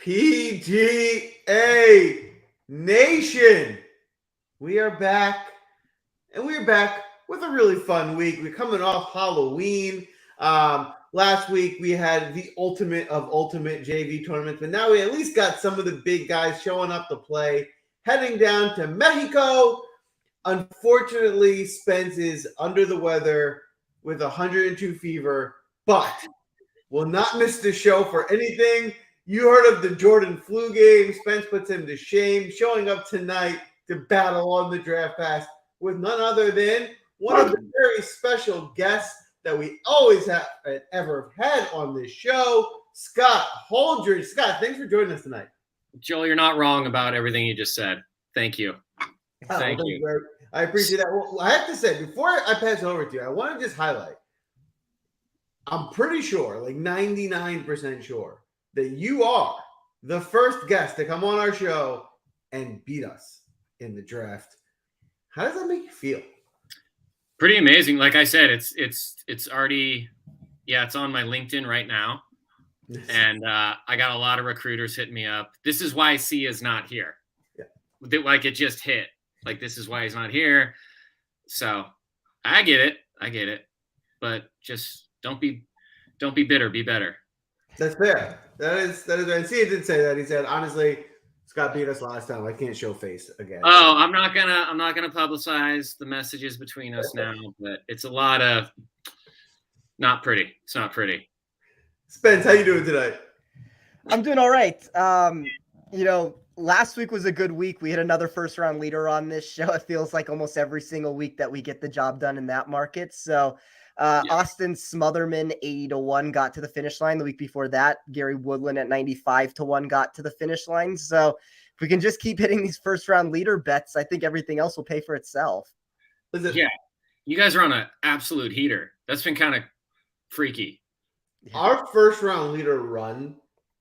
PGA Nation. We are back, and we're back with a really fun week. We're coming off Halloween. Last week we had the ultimate of ultimate JV tournaments, but now we at least got some of the big guys showing up to play, heading down to Mexico. Unfortunately, Spence is under the weather with 102 fever, but will not miss the show for anything. You heard of the Jordan flu game. Spence puts him to shame, showing up tonight to battle on the DraftCast with none other than one of the very special guests that we always have ever had on this show, Scott Holdridge. Scott, thanks for joining us tonight. Joel, you're not wrong about everything you just said. Thank you. Thank you. I appreciate that. Well, I have to say, before I pass it over to you, I want to just highlight, I'm pretty sure, like 99% sure, that you are the first guest to come on our show and beat us in the draft. How does that make you feel? Pretty amazing. Like I said, it's already, it's on my LinkedIn right now. And I got a lot of recruiters hitting me up. This is why C is not here. Yeah. Like it just hit. Like, this is why he's not here. So I get it. But just don't be bitter. Be better. That's fair. That is right. C did say that. He said, honestly, Scott beat us last time. I can't show face again. Oh, I'm not gonna publicize the messages between us now, but it's a lot of not pretty. It's not pretty. Spence, how you doing tonight? I'm doing all right. Last week was a good week. We had another first round leader on this show. It feels like almost every single week that we get the job done in that market. So Austin Smotherman 80-1 got to the finish line. The week before that, Gary Woodland at 95-1 got to the finish line. So if we can just keep hitting these first round leader bets, I think everything else will pay for itself. Yeah, you guys are on an absolute heater. That's been kind of freaky. Our first round leader run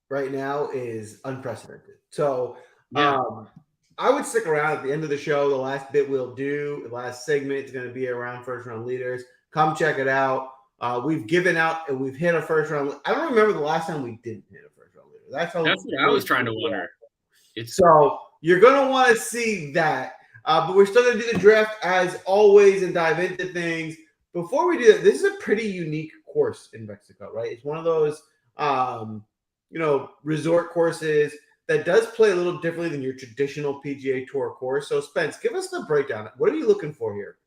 right now is unprecedented. So I would stick around at the end of the show. The last bit we'll do, the last segment is going to be around first round leaders. Come check it out. We've given out and we've hit a first round. I don't remember the last time we didn't hit a first round leader. That's what I was trying to wonder. So you're going to want to see that. But we're still going to do the draft as always and dive into things. Before we do that, this is a pretty unique course in Mexico, right? It's one of those, resort courses that does play a little differently than your traditional PGA Tour course. So, Spence, give us the breakdown. What are you looking for here?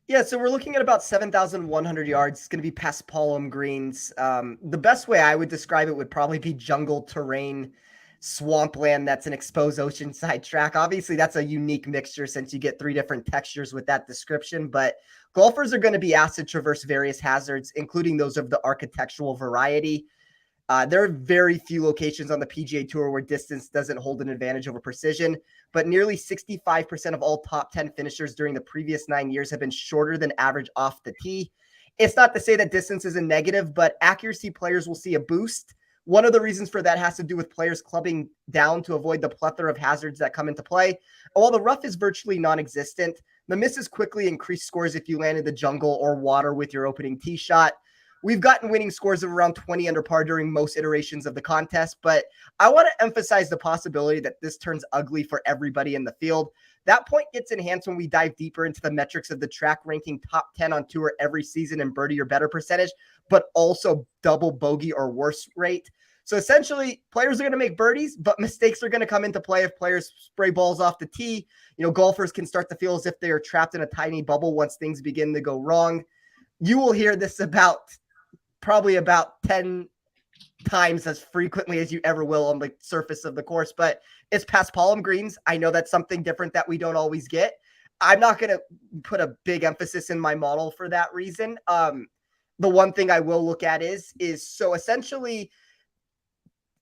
Yeah, so we're looking at about 7,100 yards. It's going to be Paspalum greens. The best way I would describe it would probably be jungle terrain, swampland that's an exposed oceanside track. Obviously, that's a unique mixture since you get three different textures with that description, but golfers are going to be asked to traverse various hazards, including those of the architectural variety. There are very few locations on the PGA Tour where distance doesn't hold an advantage over precision, but nearly 65% of all top 10 finishers during the previous 9 years have been shorter than average off the tee. It's not to say that distance is a negative, but accuracy players will see a boost. One of the reasons for that has to do with players clubbing down to avoid the plethora of hazards that come into play. While the rough is virtually non-existent, the misses quickly increase scores if you land in the jungle or water with your opening tee shot. We've gotten winning scores of around 20 under par during most iterations of the contest, but I want to emphasize the possibility that this turns ugly for everybody in the field. That point gets enhanced when we dive deeper into the metrics of the track ranking top 10 on tour every season in birdie or better percentage, but also double bogey or worse rate. So essentially, players are going to make birdies, but mistakes are going to come into play if players spray balls off the tee. Golfers can start to feel as if they are trapped in a tiny bubble once things begin to go wrong. You will hear this probably about 10 times as frequently as you ever will on the surface of the course, but it's Paspalum greens. I know that's something different that we don't always get. I'm not going to put a big emphasis in my model for that reason. The one thing I will look at is so essentially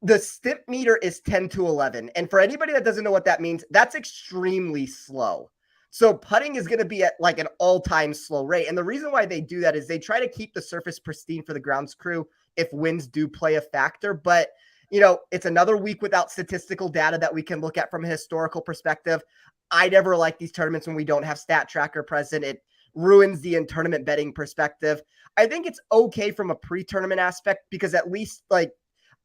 the stimp meter is 10 to 11. And for anybody that doesn't know what that means, that's extremely slow. So putting is going to be at like an all-time slow rate. And the reason why they do that is they try to keep the surface pristine for the grounds crew if winds do play a factor. But, it's another week without statistical data that we can look at from a historical perspective. I never like these tournaments when we don't have stat tracker present. It ruins the in-tournament betting perspective. I think it's okay from a pre-tournament aspect because at least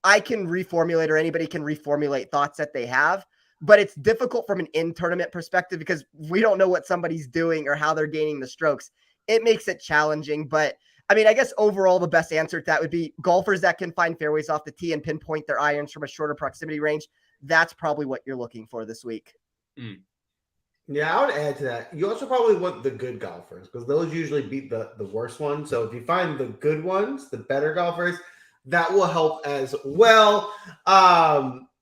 I can reformulate, or anybody can reformulate thoughts that they have, but it's difficult from an in-tournament perspective because we don't know what somebody's doing or how they're gaining the strokes. It makes it challenging, but I mean, I guess overall the best answer to that would be golfers that can find fairways off the tee and pinpoint their irons from a shorter proximity range. That's probably what you're looking for this week. Yeah, I would add to that. You also probably want the good golfers because those usually beat the worst ones. So if you find the good ones, the better golfers, that will help as well.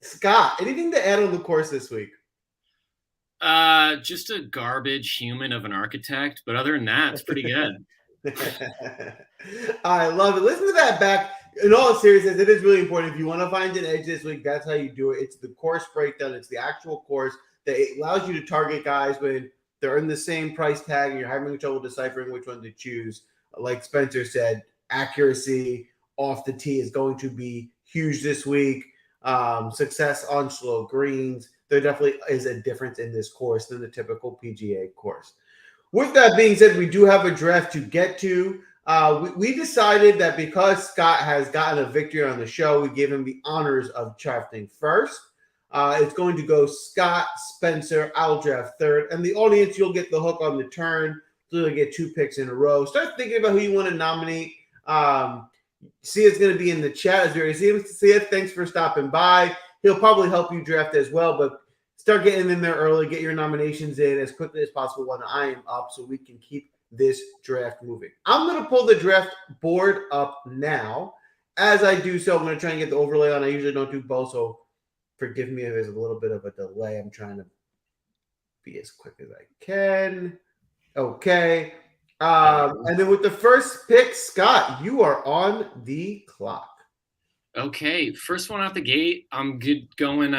Scott, anything to add on the course this week? Just a garbage human of an architect, but other than that, it's pretty good. I love it. Listen to that back. In all seriousness, it is really important. If you want to find an edge this week, that's how you do it. It's the course breakdown. It's the actual course that it allows you to target guys when they're in the same price tag and you're having trouble deciphering which one to choose. Like Spencer said, accuracy off the tee is going to be huge this week. Success on slow greens. There definitely is a difference in this course than the typical PGA course. With that being said, we do have a draft to get to. We decided that because Scott has gotten a victory on the show, we gave him the honors of drafting first. It's going to go Scott, Spencer, I'll draft third. And the audience, you'll get the hook on the turn. So you'll get 2 picks in a row. Start thinking about who you want to nominate. See, it's going to be in the chat as we already see him. See it. Thanks for stopping by. He'll probably help you draft as well, but start getting in there early. Get your nominations in as quickly as possible when I am up so we can keep this draft moving. I'm going to pull the draft board up now. As I do so, I'm going to try and get the overlay on. I usually don't do both, so forgive me if there's a little bit of a delay. I'm trying to be as quick as I can. Okay. And then with the first pick, Scott, you are on the clock. Okay, first one out the gate. I'm good going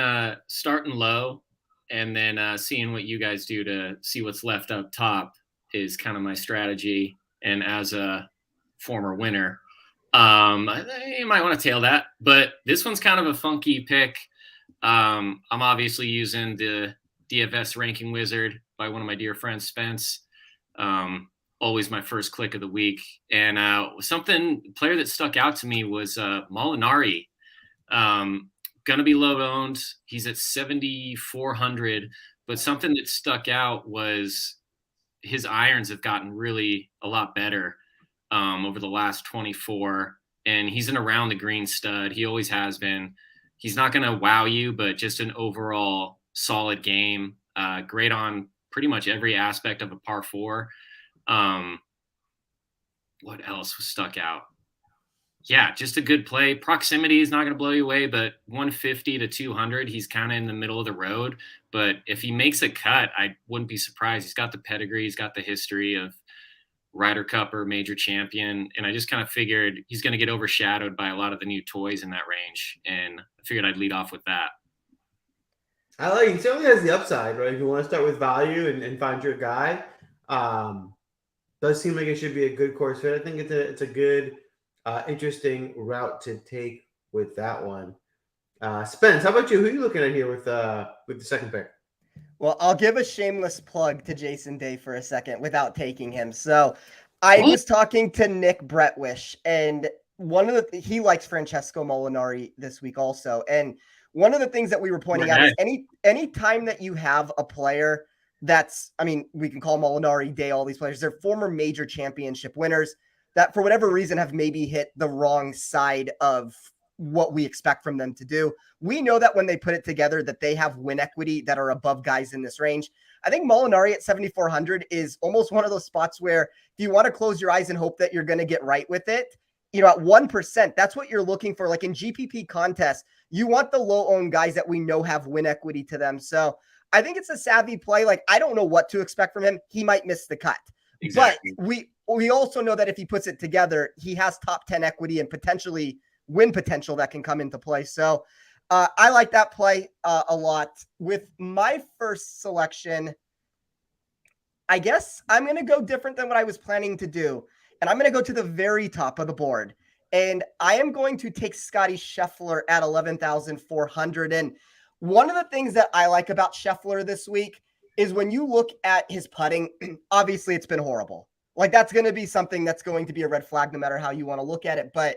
starting low and then seeing what you guys do to see what's left up top is kind of my strategy. And as a former winner, you might want to tail that. But this one's kind of a funky pick. I'm obviously using the DFS ranking wizard by one of my dear friends, Spence. Always my first click of the week. And player that stuck out to me was Molinari. Gonna be low owned. He's at 7,400. But something that stuck out was his irons have gotten really a lot better over the last 24. And he's an around the green stud. He always has been. He's not going to wow you, but just an overall solid game. Great on pretty much every aspect of a par 4. What else was stuck out? Yeah, just a good play. Proximity is not going to blow you away, but 150 to 200, he's kind of in the middle of the road. But if he makes a cut, I wouldn't be surprised. He's got the pedigree. He's got the history of Ryder Cup or major champion. And I just kind of figured he's going to get overshadowed by a lot of the new toys in that range. And I figured I'd lead off with that. I like it. He certainly has the upside, right? If you want to start with value and find your guy, does seem like it should be a good course fit. I think it's a good, interesting route to take with that one. Spence, how about you? Who are you looking at here with the second pick? Well, I'll give a shameless plug to Jason Day for a second without taking him. So I was talking to Nick Bretwish, and he likes Francesco Molinari this week also. And one of the things that we were pointing out is any time that you have a player we can call Molinari, Day, all these players, they're former major championship winners that for whatever reason have maybe hit the wrong side of what we expect from them to do. We know that when they put it together that they have win equity that are above guys in this range. I think Molinari at 7,400 is almost one of those spots where if you want to close your eyes and hope that you're going to get right with it, at 1%, that's what you're looking for. Like in GPP contests, you want the low owned guys that we know have win equity to them. So I think it's a savvy play. Like, I don't know what to expect from him. He might miss the cut. Exactly. But we also know that if he puts it together, he has top 10 equity and potentially win potential that can come into play. So I like that play a lot. With my first selection, I guess I'm going to go different than what I was planning to do. And I'm going to go to the very top of the board. And I am going to take Scotty Scheffler at 11,400. And one of the things that I like about Scheffler this week is when you look at his putting, obviously it's been horrible. Like that's going to be something that's going to be a red flag no matter how you want to look at it. But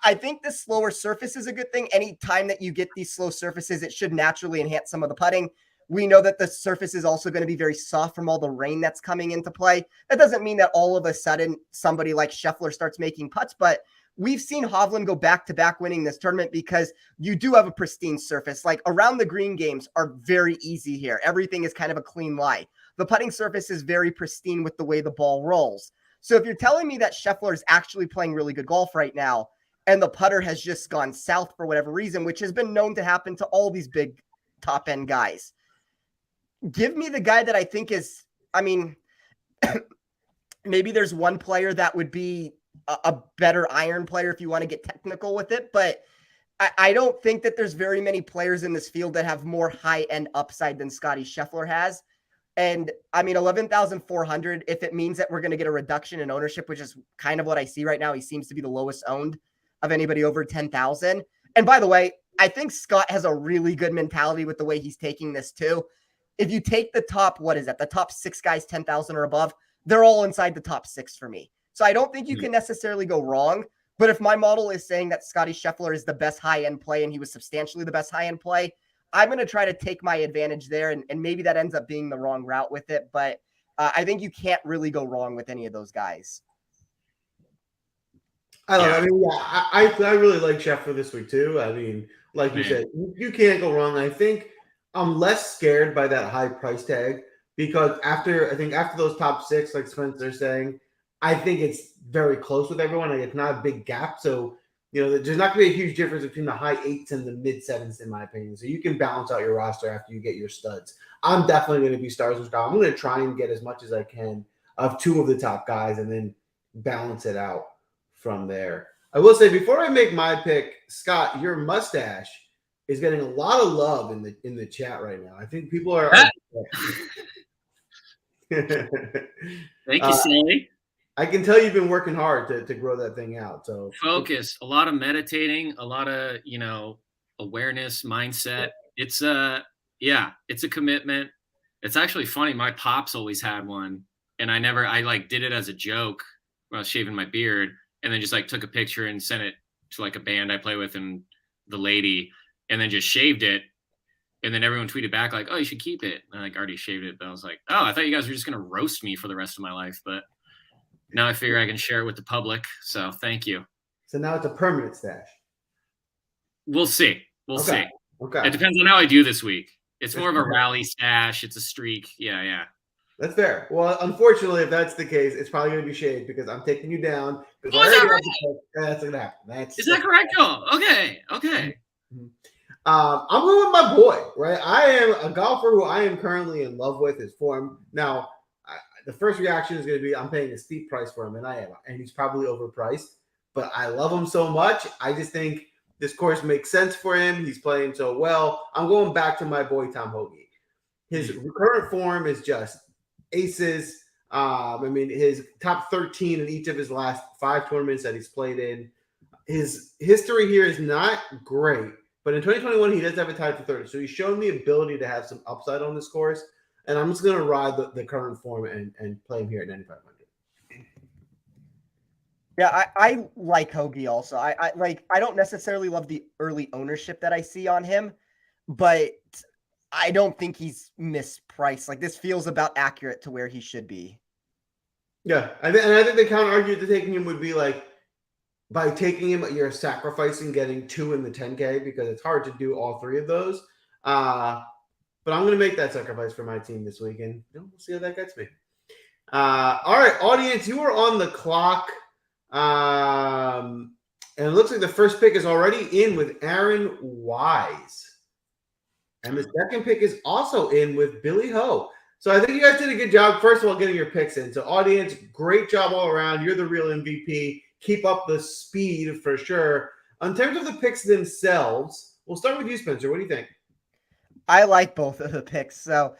I think the slower surface is a good thing. Any time that you get these slow surfaces, it should naturally enhance some of the putting. We know that the surface is also going to be very soft from all the rain that's coming into play. That doesn't mean that all of a sudden somebody like Scheffler starts making putts, but we've seen Hovland go back-to-back winning this tournament because you do have a pristine surface. Like around the green games are very easy here. Everything is kind of a clean lie. The putting surface is very pristine with the way the ball rolls. So if you're telling me that Scheffler is actually playing really good golf right now, and the putter has just gone south for whatever reason, which has been known to happen to all these big top-end guys, give me the guy that I think is, I mean, maybe there's one player that would be a better iron player if you want to get technical with it, but I don't think that there's very many players in this field that have more high-end upside than Scottie Scheffler has. And I mean, 11,400, if it means that we're going to get a reduction in ownership, which is kind of what I see right now, he seems to be the lowest owned of anybody over 10,000. And by the way, I think Scott has a really good mentality with the way he's taking this too. If you take the top, what is that? The top 6 guys, 10,000 or above, they're all inside the top 6 for me. So I don't think you can necessarily go wrong. But if my model is saying that Scottie Scheffler is the best high-end play and he was substantially the best high-end play, I'm going to try to take my advantage there. And maybe that ends up being the wrong route with it. But I think you can't really go wrong with any of those guys. I mean, yeah, I really like Scheffler this week too. I mean, like you said, you can't go wrong. I think I'm less scared by that high price tag because after those top 6, like Spencer's saying, I think it's very close with everyone. Like it's not a big gap. So, you know, there's not going to be a huge difference between the high 8s and the mid 7s, in my opinion. So you can balance out your roster after you get your studs. I'm definitely going to be stars and stars. I'm going to try and get as much as I can of 2 of the top guys and then balance it out from there. I will say before I make my pick, Scott, your mustache is getting a lot of love in the chat right now. I think people are. Thank you, Sally. I can tell you've been working hard to grow that thing out. So focus, a lot of meditating, a lot of awareness, mindset. It's a commitment. It's actually funny. My pops always had one, and I like did it as a joke when I was shaving my beard, and then just like took a picture and sent it to like a band I play with and the lady, and then just shaved it. And then everyone tweeted back like, "Oh, you should keep it." And I like already shaved it, but I was like, "Oh, I thought you guys were just gonna roast me for the rest of my life." But now I figure I can share it with the public. So thank you. So now it's a permanent stash. We'll see. We'll see. Okay. It depends on how I do this week. It's more of a rally stash. It's a streak. Yeah. That's fair. Well, unfortunately, if that's the case, it's probably going to be shaved because I'm taking you down. Is that right? That's going to happen. Is that correct? Oh, okay. Mm-hmm. I'm going with my boy, right? I am a golfer who I am currently in love with his form. Now, the first reaction is going to be I'm paying a steep price for him, and I am. And he's probably overpriced. But I love him so much. I just think this course makes sense for him. He's playing so well. I'm going back to my boy, Tom Hoge. His current form is just aces. I mean, his top 13 in each of his last 5 tournaments that he's played in. His history here is not great. But in 2021, he does have a tie for 30. So he's shown the ability to have some upside on this course. And I'm just going to ride the current form and play him here at 9,500. Yeah, I like Hoge also. I don't necessarily love the early ownership that I see on him, but I don't think he's mispriced. Like this feels about accurate to where he should be. Yeah, I think the counter argument to taking him would be like by taking him, you're sacrificing getting 2 in the 10K because it's hard to do all 3 of those. But I'm going to make that sacrifice for my team this weekend. We'll see how that gets me. All right, audience, you are on the clock. And it looks like the first pick is already in with Aaron Wise. And the second pick is also in with Billy Ho. So I think you guys did a good job, first of all, getting your picks in. So audience, great job all around. You're the real MVP. Keep up the speed for sure. In terms of the picks themselves, we'll start with you, Spencer. What do you think? I like both of the picks. So,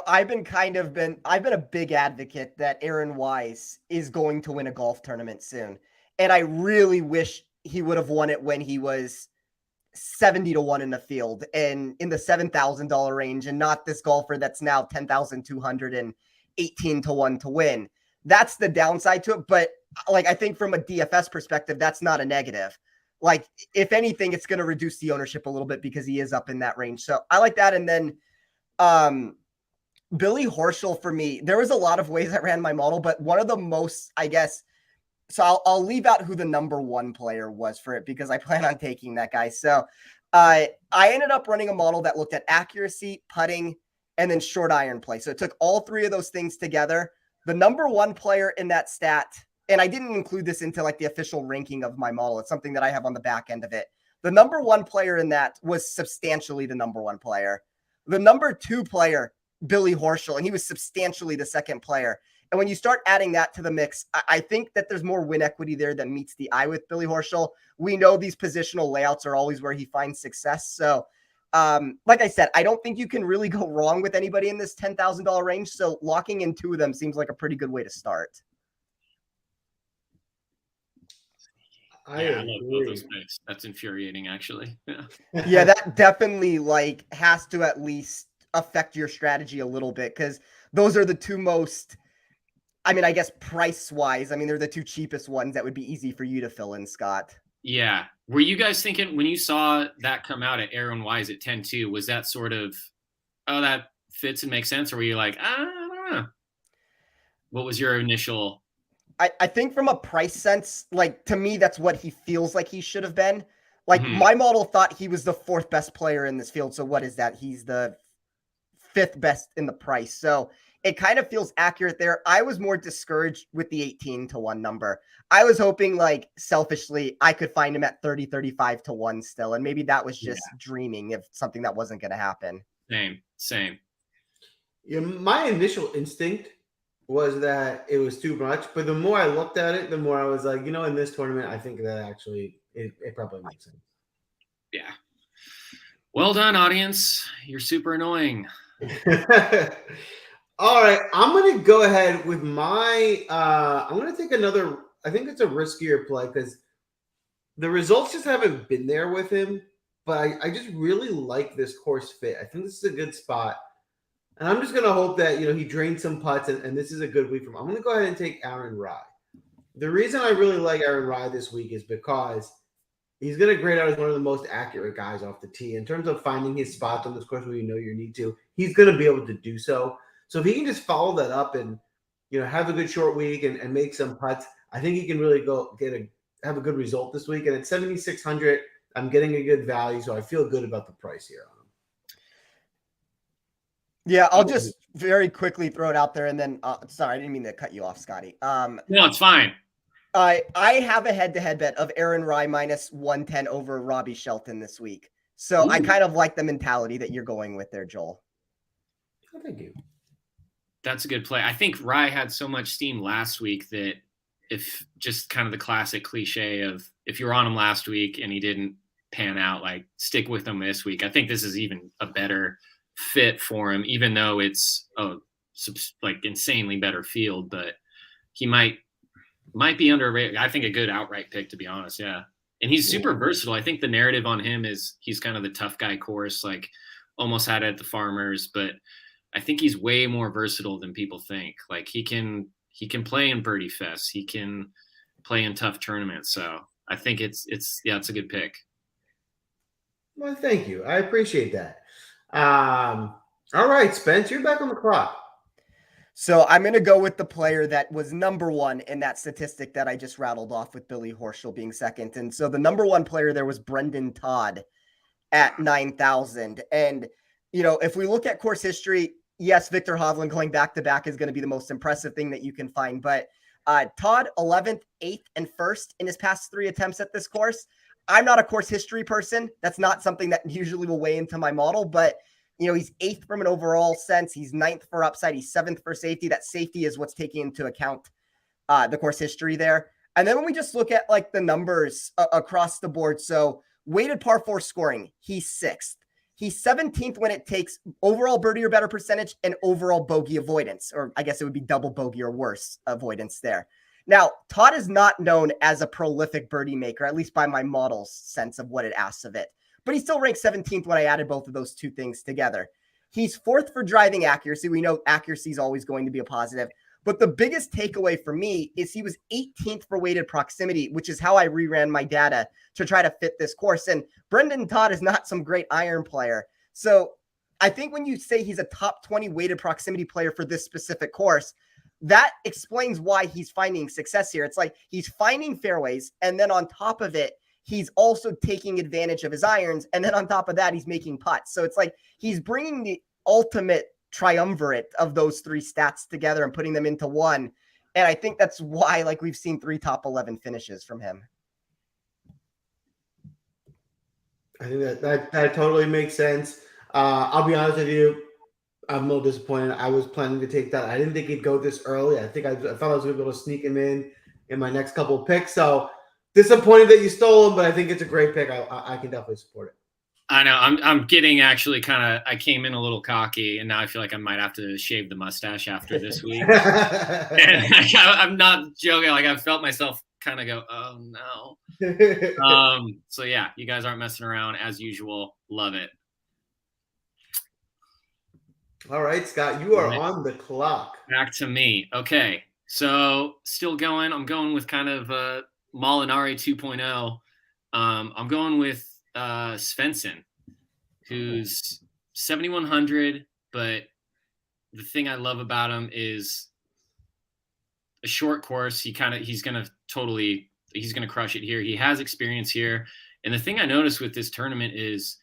I've been a big advocate that Aaron Wise is going to win a golf tournament soon. And I really wish he would have won it when he was 70-1 in the field and in the $7,000 range and not this golfer that's now 10,218-1 to win. That's the downside to it. But like, I think from a DFS perspective, that's not a negative. Like, if anything, it's going to reduce the ownership a little bit because he is up in that range. So I like that. And then Billy Horschel, for me, there was a lot of ways I ran my model, but one of the most, I guess, so I'll leave out who the number one player was for it because I plan on taking that guy. So I ended up running a model that looked at accuracy, putting, and then short iron play. So it took all three of those things together. The number one player in that stat, and I didn't include this into like the official ranking of my model. It's something that I have on the back end of it. The number one player in that was substantially the number one player. The number two player, Billy Horschel, and he was substantially the second player. And when you start adding that to the mix, I think that there's more win equity there that meets the eye with Billy Horschel. We know these positional layouts are always where he finds success. So, like I said, I don't think you can really go wrong with anybody in this $10,000 range. So locking in two of them seems like a pretty good way to start. I love both those picks. That's infuriating, actually. Yeah, that definitely like has to at least affect your strategy a little bit because those are the two most, I mean, I guess price-wise, I mean, they're the two cheapest ones that would be easy for you to fill in, Scott. Yeah. Were you guys thinking when you saw that come out at Aaron Wise at 10-2, was that sort of, oh, that fits and makes sense? Or were you like, I don't know? What was your initial? I think from a price sense, like to me, that's what he feels like he should have been. Like my model thought he was the fourth best player in this field. So what is that? He's the fifth best in the price. So it kind of feels accurate there. I was more discouraged with the 18-1 number. I was hoping like selfishly I could find him at 30-35-1 still. And maybe that was just dreaming of something that wasn't going to happen. Same. Yeah, my initial instinct was that it was too much, but the more I looked at it, the more I was like, in this tournament, I think that actually it probably makes sense. Yeah. Well done, audience. You're super annoying. All right, I'm going to go ahead with my I'm going to take another, I think it's a riskier play because the results just haven't been there with him, but I just really like this course fit. I think this is a good spot. And I'm just going to hope that, he drains some putts and this is a good week for him. I'm going to go ahead and take Aaron Rai. The reason I really like Aaron Rai this week is because he's going to grade out as one of the most accurate guys off the tee. In terms of finding his spots on this course where you need to, he's going to be able to do so. So if he can just follow that up and, have a good short week and make some putts, I think he can really go have a good result this week. And at 7,600, I'm getting a good value. So I feel good about the price here on him. Yeah, I'll just very quickly throw it out there. And then, sorry, I didn't mean to cut you off, Scotty. No, it's fine. I have a head-to-head bet of Aaron Rai minus 110 over Robbie Shelton this week. So I kind of like the mentality that you're going with there, Joel. Oh, thank you. That's a good play. I think Rai had so much steam last week that if just kind of the classic cliche of if you were on him last week and he didn't pan out, like stick with him this week. I think this is even a better fit for him, even though it's like insanely better field, but he might be underrated. I think a good outright pick, to be honest. Yeah. And he's super versatile. I think the narrative on him is he's kind of the tough guy course, like almost had it at the Farmers, but I think he's way more versatile than people think. Like he can play in Birdie Fest. He can play in tough tournaments. So I think it's a good pick. Well, thank you. I appreciate that. All right, Spence, you're back on the clock. So I'm going to go with the player that was number one in that statistic that I just rattled off with Billy Horschel being second. And so the number one player there was Brendan Todd at 9,000. And, if we look at course history, yes, Victor Hovland going back-to-back is going to be the most impressive thing that you can find. But Todd, 11th, 8th, and 1st in his past 3 attempts at this course. I'm not a course history person. That's not something that usually will weigh into my model, but he's 8th from an overall sense. He's 9th for upside. He's 7th for safety. That safety is what's taking into account the course history there. And then when we just look at like the numbers across the board, so weighted par 4 scoring, he's 6th. He's 17th when it takes overall birdie or better percentage and overall bogey avoidance, or I guess it would be double bogey or worse avoidance there. Now, Todd is not known as a prolific birdie maker, at least by my model's sense of what it asks of it. But he still ranks 17th when I added both of those two things together. He's 4th for driving accuracy. We know accuracy is always going to be a positive, But the biggest takeaway for me is he was 18th for weighted proximity, which is how I reran my data to try to fit this course. And Brendan Todd is not some great iron player. So I think when you say he's a top 20 weighted proximity player for this specific course, that explains why he's finding success here. It's like he's finding fairways, and then on top of it, he's also taking advantage of his irons. And then on top of that, he's making putts. So it's like he's bringing the ultimate triumvirate of those three stats together and putting them into one. And I think that's why, like, we've seen 3 top 11 finishes from him. I think that totally makes sense. I'll be honest with you. I'm a little disappointed. I was planning to take that. I didn't think he'd go this early. I thought I was going to be able to sneak him in my next couple of picks. So disappointed that you stole him, but I think it's a great pick. I can definitely support it. I know. I'm getting actually kind of. I came in a little cocky, and now I feel like I might have to shave the mustache after this week. And I'm not joking. Like, I felt myself kind of go, oh no. So yeah, you guys aren't messing around as usual. Love it. All right, Scott, you are on the clock. Back to me. Okay, so still going. I'm going with kind of Molinari 2.0. I'm going with Svensson, who's 7,100, but the thing I love about him is a short course. He's gonna crush it here. He has experience here, and the thing I noticed with this tournament is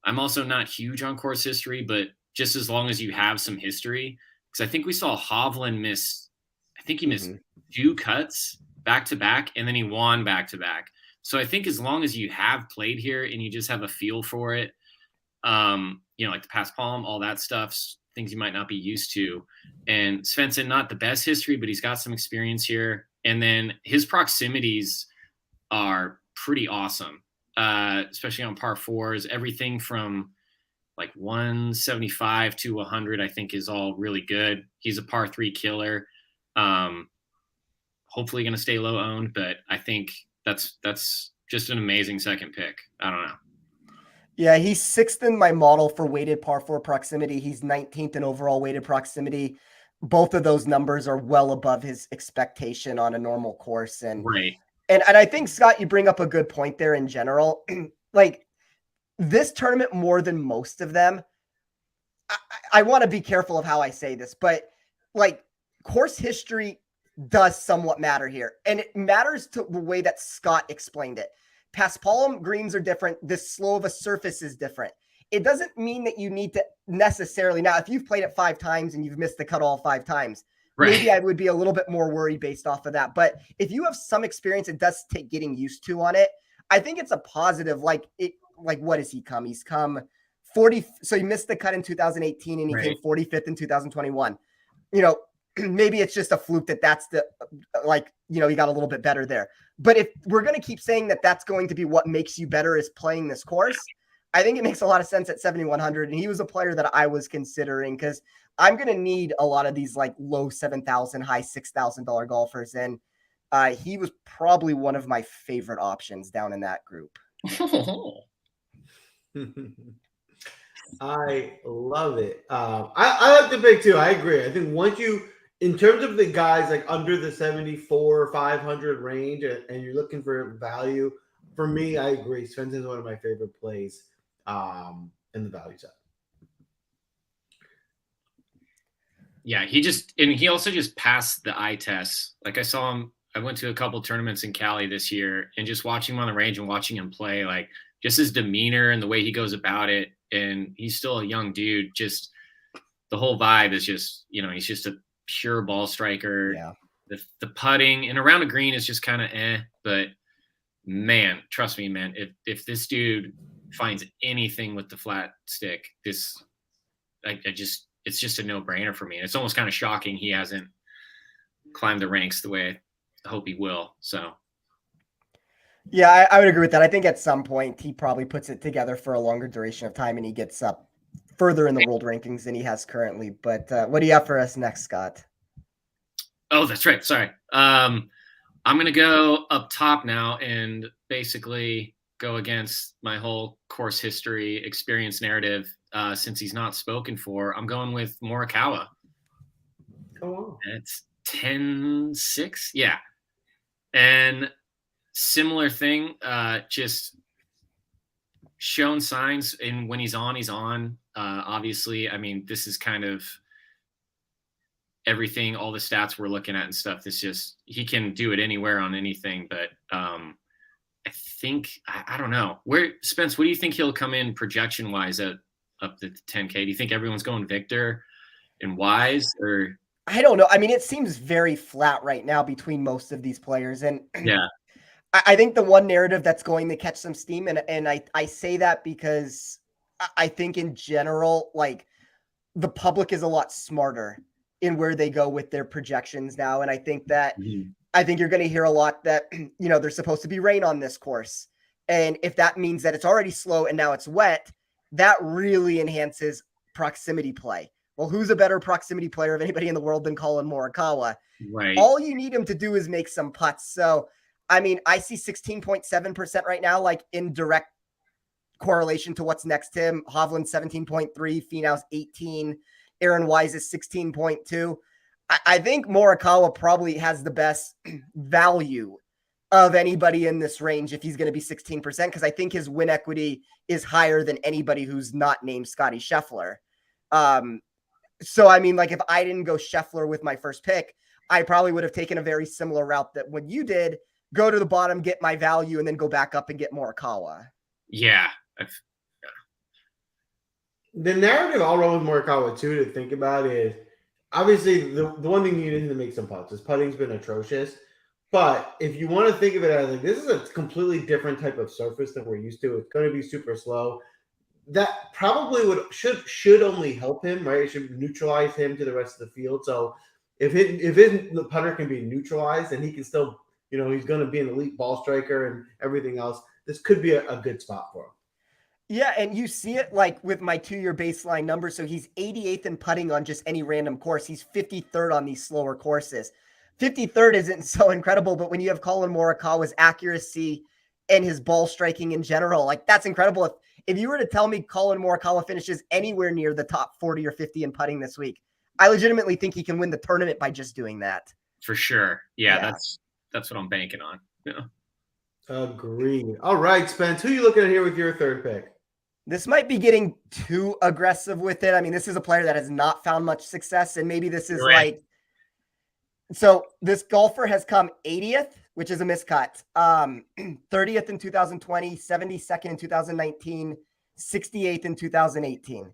I'm also not huge on course history, but just as long as you have some history, because I think we saw Hovland miss 2 cuts back to back, and then he won back to back. So I think as long as you have played here and you just have a feel for it, like the pass palm, all that stuff, things you might not be used to. And Svensson, not the best history, but he's got some experience here. And then his proximities are pretty awesome, especially on par 4s. Everything from like 175 to 100, I think, is all really good. He's a par 3 killer. Hopefully going to stay low owned, but I think that's just an amazing second pick. I don't know. Yeah, he's 6th in my model for weighted par 4 proximity. He's 19th in overall weighted proximity. Both of those numbers are well above his expectation on a normal course. And right. And I think, Scott, you bring up a good point there in general. Like, this tournament, more than most of them, I want to be careful of how I say this, but like, course history does somewhat matter here. And it matters to the way that Scott explained it. Paspalum greens are different. This slow of a surface is different. It doesn't mean that you need to necessarily, now, if you've played it 5 times and you've missed the cut all 5 times, right, maybe I would be a little bit more worried based off of that. But if you have some experience, it does take getting used to on it. I think it's a positive. Like, what has he come? He's come 40. So he missed the cut in 2018 and he came 45th in 2021. Maybe it's just a fluke that's the, he got a little bit better there. But if we're going to keep saying that that's going to be what makes you better is playing this course, I think it makes a lot of sense at 7,100. And he was a player that I was considering, because I'm going to need a lot of these like low $7,000, high $6,000 golfers. And he was probably one of my favorite options down in that group. I love it. I like the pick too. I agree. I think once you, in terms of the guys like under the 74 or 500 range, and you're looking for value, for me, I agree. Svensson's one of my favorite plays in the value set. Yeah, he also just passed the eye test. Like, I saw him. I went to a couple tournaments in Cali this year, and just watching him on the range and watching him play, like, just his demeanor and the way he goes about it. And he's still a young dude. Just the whole vibe is just, he's just a pure ball striker. Yeah. The putting and around the green is just kind of but man, trust me, man, if this dude finds anything with the flat stick, it's just a no-brainer for me. And it's almost kind of shocking he hasn't climbed the ranks the way I hope he will. So yeah, I would agree with that. I think at some point he probably puts it together for a longer duration of time and he gets up further in the world rankings than he has currently. But what do you have for us next, Scott? Oh, that's right. Sorry. I'm going to go up top now and basically go against my whole course history experience narrative since he's not spoken for. I'm going with Morikawa. Oh, wow. It's 10-6. Yeah. And similar thing, just shown signs, and when he's on, he's on. Obviously, I mean, this is kind of everything, all the stats we're looking at and stuff. This just, he can do it anywhere on anything. But I think, I don't know. Where, Spence, what do you think he'll come in projection wise at up to 10K? Do you think everyone's going Victor and Wise, or? I don't know. I mean, it seems very flat right now between most of these players. And Yeah, I think the one narrative that's going to catch some steam, and I say that because I think in general, like, the public is a lot smarter in where they go with their projections now. And I think that I think you're going to hear a lot that, you know, there's supposed to be rain on this course. And if that means that it's already slow and now it's wet, that really enhances proximity play. Well, who's a better proximity player of anybody in the world than Colin Morikawa? right. All you need him to do is make some putts. So, I mean, I see 16.7% right now, like in direct correlation to what's next to him. Hovland 17.3, Finau's 18, Aaron Wise is 16.2. I think Morikawa probably has the best value of anybody in this range if he's going to be 16%, because I think his win equity is higher than anybody who's not named Scotty Scheffler. So, I mean, like, if I didn't go Scheffler with my first pick, I probably would have taken a very similar route that when you did, go to the bottom, get my value, and then go back up and get Morikawa. Yeah. The narrative I'll run with Morikawa too to think about is obviously the one thing you need to make some putts. His putting's been atrocious. But if you want to think of it as like, this is a completely different type of surface than we're used to. It's going to be super slow. That probably should only help him, right? It should neutralize him to the rest of the field. So if the putter can be neutralized and he can still, you know, he's going to be an elite ball striker and everything else, this could be a good spot for him. Yeah, and you see it like with my 2-year baseline number. So he's 88th in putting on just any random course. He's 53rd on these slower courses. 53rd isn't so incredible, but when you have Colin Morikawa's accuracy and his ball striking in general, like, that's incredible. If you were to tell me Colin Morikawa finishes anywhere near the top 40 or 50 in putting this week, I legitimately think he can win the tournament by just doing that. For sure. Yeah. That's what I'm banking on. Yeah. Agreed. All right, Spence, who are you looking at here with your third pick? This might be getting too aggressive with it. I mean, this is a player that has not found much success, and maybe this is Right. like, so this golfer has come 80th, which is a miscut, 30th in 2020, 72nd in 2019, 68th in 2018.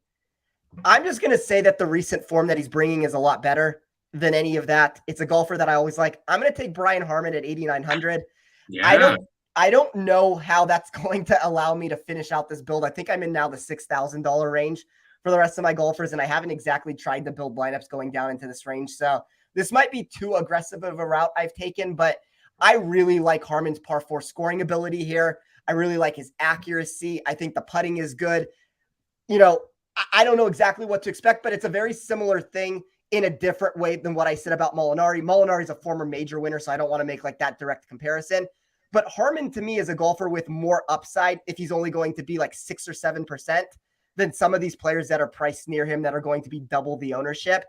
I'm just going to say that the recent form that he's bringing is a lot better than any of that. It's a golfer that I always like. I'm going to take Brian Harman at 8,900. Yeah. I don't know how that's going to allow me to finish out this build. I think I'm in now the $6,000 range for the rest of my golfers, and I haven't exactly tried to build lineups going down into this range. So this might be too aggressive of a route I've taken, but I really like Harman's par 4 scoring ability here. I really like his accuracy. I think the putting is good. You know, I don't know exactly what to expect, but it's a very similar thing in a different way than what I said about Molinari. Molinari is a former major winner, so I don't want to make like that direct comparison. But Harman, to me, is a golfer with more upside if he's only going to be like 6 or 7% than some of these players that are priced near him that are going to be double the ownership.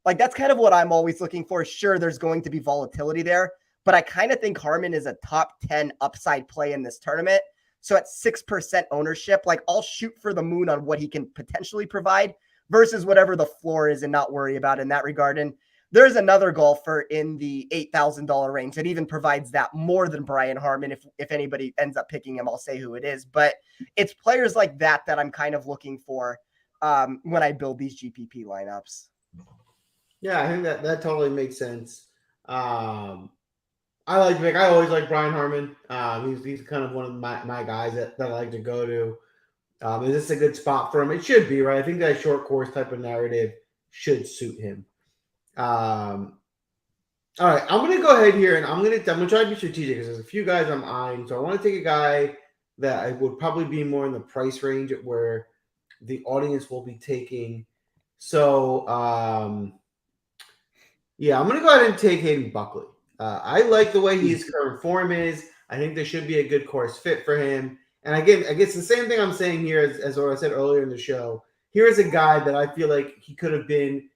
Like, that's kind of what I'm always looking for. Sure, there's going to be volatility there, but I kind of think Harman is a top 10 upside play in this tournament. So at 6% ownership, like, I'll shoot for the moon on what he can potentially provide versus whatever the floor is and not worry about in that regard. And there's another golfer in the $8,000 range that even provides that more than Brian Harman. If anybody ends up picking him, I'll say who it is. But it's players like that I'm kind of looking for when I build these GPP lineups. Yeah, I think that totally makes sense. I like Vic. I always like Brian Harman. He's kind of one of my guys that I like to go to. Is this a good spot for him? It should be, right? I think that short course type of narrative should suit him. All right, I'm gonna go ahead here and I'm gonna try to be strategic because there's a few guys I'm eyeing. So I want to take a guy that I would probably be more in the price range where the audience will be taking. So yeah, I'm gonna go ahead and take Hayden Buckley. I like the way his current form is. I think there should be a good course fit for him. And again, I guess the same thing I'm saying here as what I said earlier in the show. Here is a guy that I feel like he could have been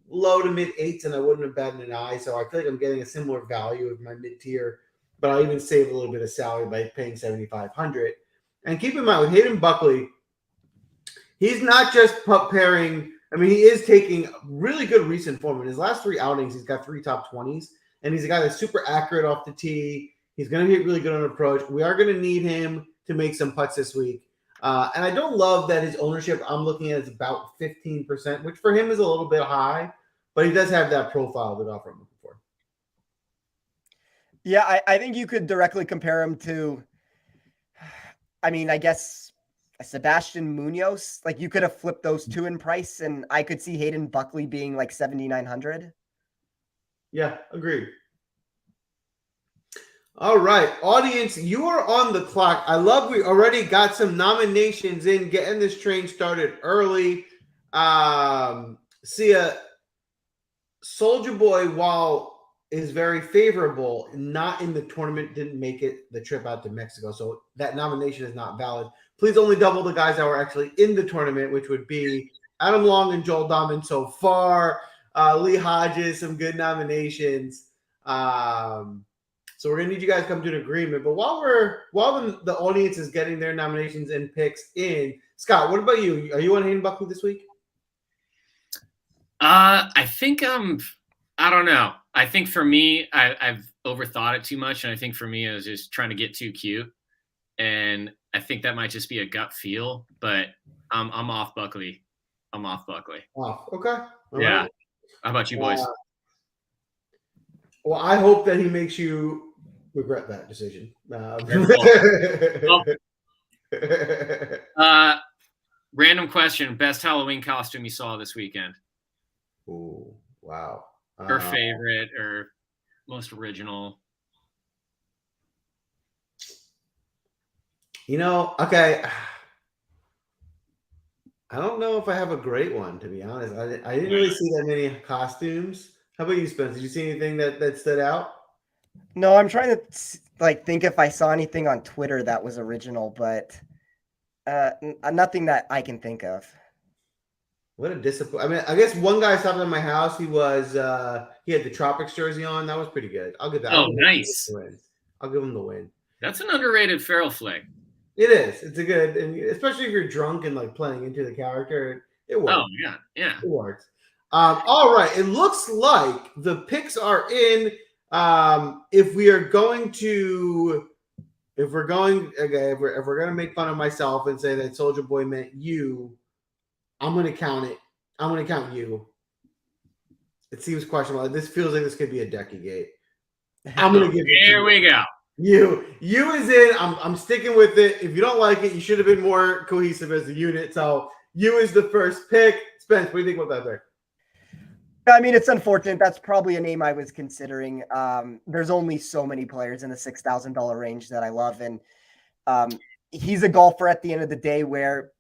low to mid 8s, and I wouldn't have batted an eye. So I feel like I'm getting a similar value of my mid tier, but I'll even save a little bit of salary by paying $7,500. And keep in mind with Hayden Buckley, he's not just pairing. I mean, he is taking really good recent form. In his last 3 outings, he's got 3 top 20s, and he's a guy that's super accurate off the tee. He's going to hit really good on approach. We are going to need him to make some putts this week. And I don't love that his ownership I'm looking at is about 15%, which for him is a little bit high, but he does have that profile of the golfer I'm looking for. Yeah, I think you could directly compare him to, I mean, I guess Sebastian Munoz. Like you could have flipped those two in price, and I could see Hayden Buckley being like 7,900. Yeah, agreed. All right, audience, you are on the clock. I love we already got some nominations in, getting this train started early. See Soldier Boy, while is very favorable, not in the tournament, didn't make it the trip out to Mexico, so that nomination is not valid. Please only double the guys that were actually in the tournament, which would be Adam Long and Joel Dahman so far. Lee Hodges, some good nominations. So we're gonna need you guys to come to an agreement. But while the audience is getting their nominations and picks in, Scott, what about you? Are you on Hayden Buckley this week? I think I don't know. I think for me, I've overthought it too much, and I think for me, I was just trying to get too cute, and I think that might just be a gut feel. But I'm off Buckley. I'm off Buckley. Off. Okay. All yeah. right. How about you boys? Well, I hope that he makes you regret that decision. Random question: best Halloween costume you saw this weekend? Oh, wow. Or favorite, or most original? Okay. I don't know if I have a great one, to be honest. I didn't really see that many costumes. How about you, Spence? Did you see anything that stood out? No, I'm trying to think if I saw anything on Twitter that was original, but nothing that I can think of. What a disappointment. I mean, I guess one guy stopped at my house. He had the Tropics jersey on. That was pretty good. I'll give that. Oh, nice. I'll give him the win. That's an underrated Farrell flick. It is. It's a good, and especially if you're drunk and like playing into the character, it works. Oh yeah. It works. All right. It looks like the picks are in. If we're going to make fun of myself and say that Soldier Boy meant you, I'm gonna count it. I'm gonna count you. It seems questionable. This feels like this could be a Decky gate. I'm gonna give it. Here we go. You is in. I'm sticking with it. If you don't like it, you should have been more cohesive as a unit. So you is the first pick. Spence, what do you think about that pick? I mean, it's unfortunate. That's probably a name I was considering. There's only so many players in the $6,000 range that I love. And he's a golfer at the end of the day where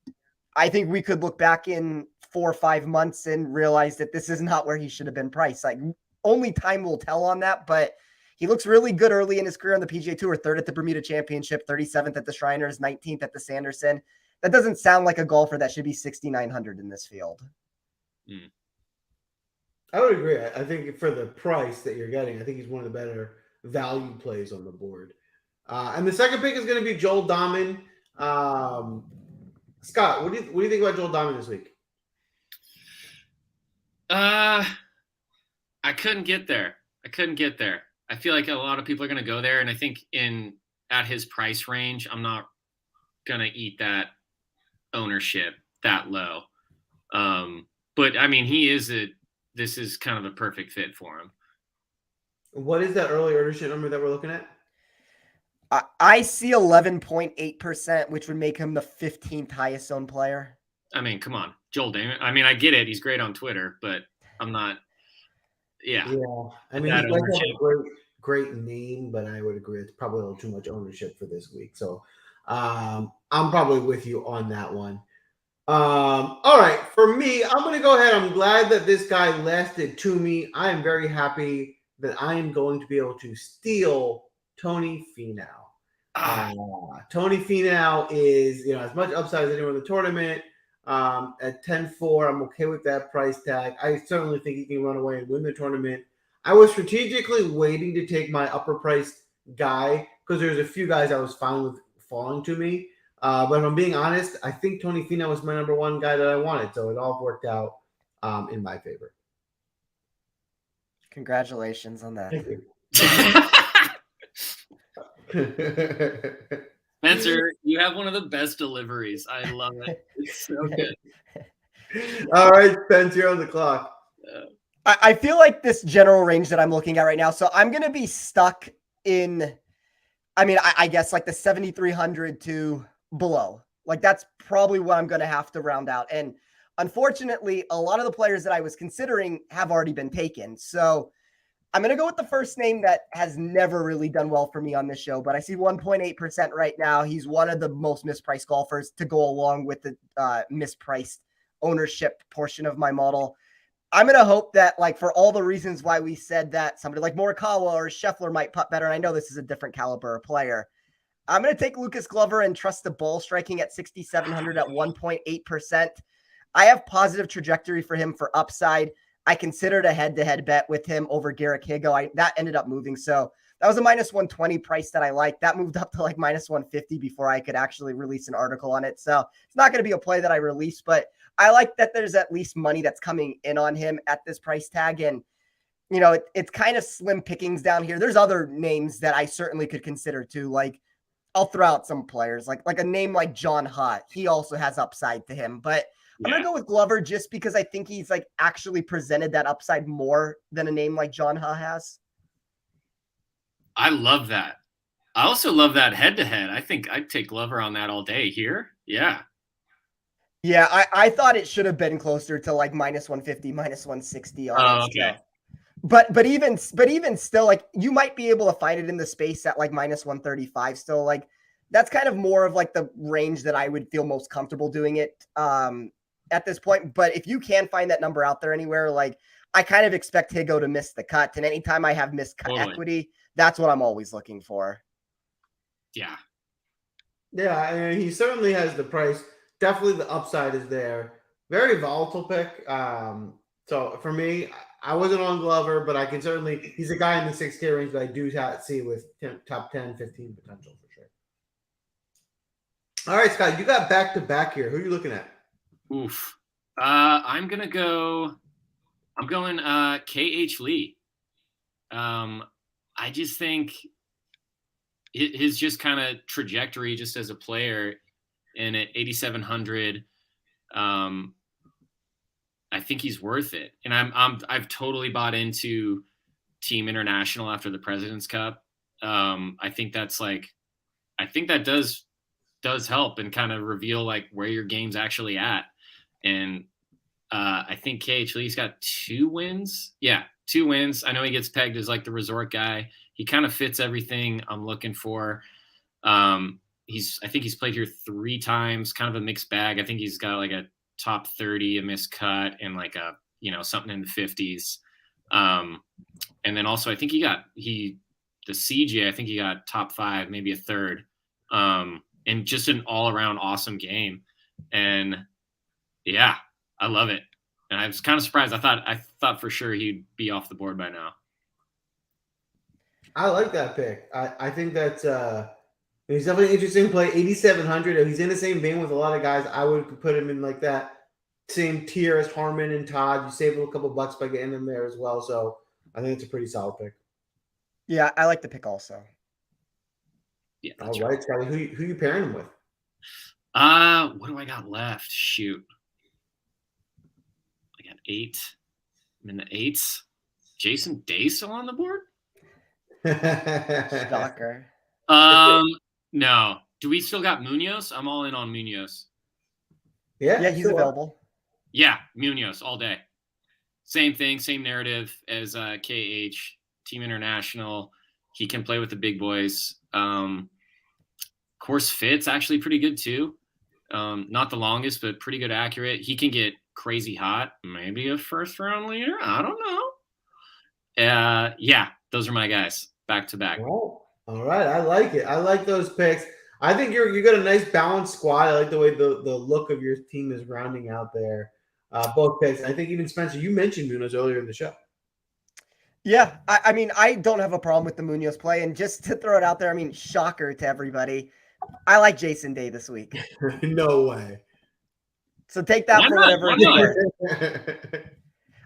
I think we could look back in 4 or 5 months and realize that this is not where he should have been priced. Like only time will tell on that, but he looks really good early in his career on the PGA Tour, 3rd at the Bermuda Championship, 37th at the Shriners, 19th at the Sanderson. That doesn't sound like a golfer that should be 6,900 in this field. I would agree. I think for the price that you're getting, I think he's one of the better value plays on the board. And the second pick is going to be Joel Dahman. Scott, what do you think about Joel Dahman this week? I couldn't get there. I feel like a lot of people are going to go there, and I think at his price range, I'm not going to eat that ownership that low. But I mean, this is kind of a perfect fit for him. What is that early ownership number that we're looking at? I see 11.8%, which would make him the 15th highest owned player. I mean, come on, Joel Dahman. I mean, I get it. He's great on Twitter, but I'm not. Yeah. I mean, he does have a great name, but I would agree it's probably a little too much ownership for this week. So I'm probably with you on that one. All right, for me, I'm going to go ahead. I'm glad that this guy lasted to me. I am very happy that I am going to be able to steal Tony Finau. Tony Finau is, as much upside as anyone in the tournament. at 10-4. I'm okay with that price tag. I certainly think he can run away and win the tournament. I was strategically waiting to take my upper priced guy because there's a few guys I was fine with falling to me. But if I'm being honest, I think Tony Finau was my number one guy that I wanted. So it all worked out in my favor. Congratulations on that. Thank you. Spencer, you have one of the best deliveries. I love it. It's so good. All right, Spencer, you're on the clock. I feel like this general range that I'm looking at right now, so I'm going to be stuck in, I guess like the 7,300 to below. Like that's probably what I'm going to have to round out. And unfortunately, a lot of the players that I was considering have already been taken. So I'm going to go with the first name that has never really done well for me on this show, but I see 1.8% right now. He's one of the most mispriced golfers to go along with the mispriced ownership portion of my model. I'm going to hope that, like, for all the reasons why we said that somebody like Morikawa or Scheffler might putt better, and I know this is a different caliber of player, I'm going to take Lucas Glover and trust the ball striking at 6,700 at 1.8%. I have positive trajectory for him for upside. I considered a head-to-head bet with him over Garrick Higgo. That ended up moving. So that was a minus 120 price that I liked. That moved up to like minus 150 before I could actually release an article on it. So it's not going to be a play that I release, but I like that there's at least money that's coming in on him at this price tag. And, you know, it's kind of slim pickings down here. There's other names that I certainly could consider too. Like I'll throw out some players like a name like John Hutt. He also has upside to him, but I'm going to go with Glover just because I think he's like actually presented that upside more than a name like John Hutt has. I love that. I also love that head-to-head. I think I'd take Glover on that all day here. Yeah. Yeah, I thought it should have been closer to like minus 150, minus 160 on it. Okay. So. But even still, like you might be able to find it in the space at like minus 135 still. Like that's kind of more of like the range that I would feel most comfortable doing it at this point. But if you can find that number out there anywhere, like I kind of expect Higgo to miss the cut. And anytime I have missed cut equity, that's what I'm always looking for. Yeah. Yeah, I mean, he certainly has the price. Definitely the upside is there. Very volatile pick. So for me, I wasn't on Glover, but I can certainly, he's a guy in the 6K range that I do see with top 10, 15 potential for sure. All right, Scott, you got back-to-back here. Who are you looking at? Oof. I'm going KH Lee. I just think his just kind of trajectory just as a player and at 8,700, I think he's worth it. And I've totally bought into Team International after the President's Cup. I think that does help and kind of reveal like where your game's actually at. And I think KH Lee's got 2 wins. Yeah, 2 wins. I know he gets pegged as like the resort guy. He kind of fits everything I'm looking for. I think he's played here 3 times, kind of a mixed bag. I think he's got like a top 30, a missed cut, and like a, something in the 50s. And then also I think the CJ, I think he got top 5, maybe a 3rd. And just an all around awesome game. And yeah, I love it. And I was kind of surprised. I thought for sure he'd be off the board by now. I like that pick. I think that's he's definitely an interesting play. 8,700. He's in the same vein with a lot of guys. I would put him in like that same tier as Harman and Todd. You save a couple bucks by getting them there as well. So I think it's a pretty solid pick. Yeah, I like the pick also. Yeah. All right, Scotty. Who you pairing him with? What do I got left? Shoot. I got 8. I'm in the 8s. Jason Day still on the board? Stalker. No. Do we still got Munoz? I'm all in on Munoz. Yeah, he's available. Yeah, Munoz all day. Same thing, same narrative as KH, Team International. He can play with the big boys. Course fit's actually pretty good too. Not the longest, but pretty good accurate. He can get crazy hot. Maybe a first round leader. I don't know. Yeah, those are my guys back to back. Oh, all right. I like it. I like those picks. I think you got a nice balanced squad. I like the way the look of your team is rounding out there. Both picks. I think even Spencer, you mentioned Munoz earlier in the show. Yeah, I mean, I don't have a problem with the Munoz play. And just to throw it out there, I mean, shocker to everybody, I like Jason Day this week. No way. So take that Why for not? whatever Why it's not? worth.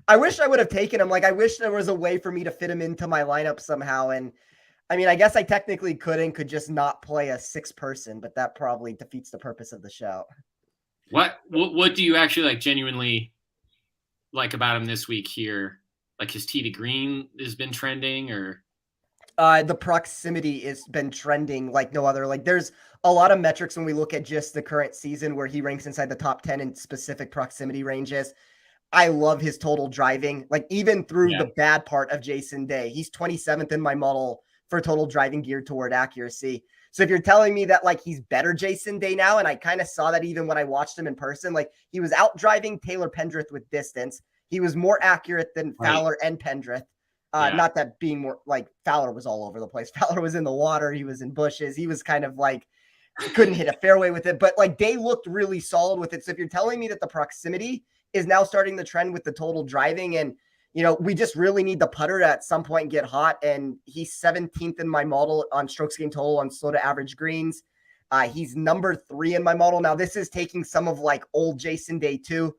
I wish I would have taken him. Like, I wish there was a way for me to fit him into my lineup somehow. And I mean, I guess I technically could just not play a 6-person, but that probably defeats the purpose of the show. What do you actually like genuinely like about him this week here? Like his tee to green has been trending, or the proximity has been trending like no other. Like there's a lot of metrics when we look at just the current season where he ranks inside the top 10 in specific proximity ranges. I love his total driving. Like even through the bad part of Jason Day, he's 27th in my model for total driving geared toward accuracy. So if you're telling me that like he's better Jason Day now, and I kind of saw that even when I watched him in person, like he was out driving Taylor Pendrith with distance. He was more accurate than Fowler and Pendrith. Not that being more like Fowler was all over the place. Fowler was in the water. He was in bushes. He was kind of like, couldn't hit a fairway with it, but like Day looked really solid with it. So if you're telling me that the proximity is now starting the trend with the total driving, and, you know, we just really need the putter to at some point get hot. And he's 17th in my model on strokes gained total on slow to average greens. He's number 3 in my model. Now this is taking some of like old Jason Day too.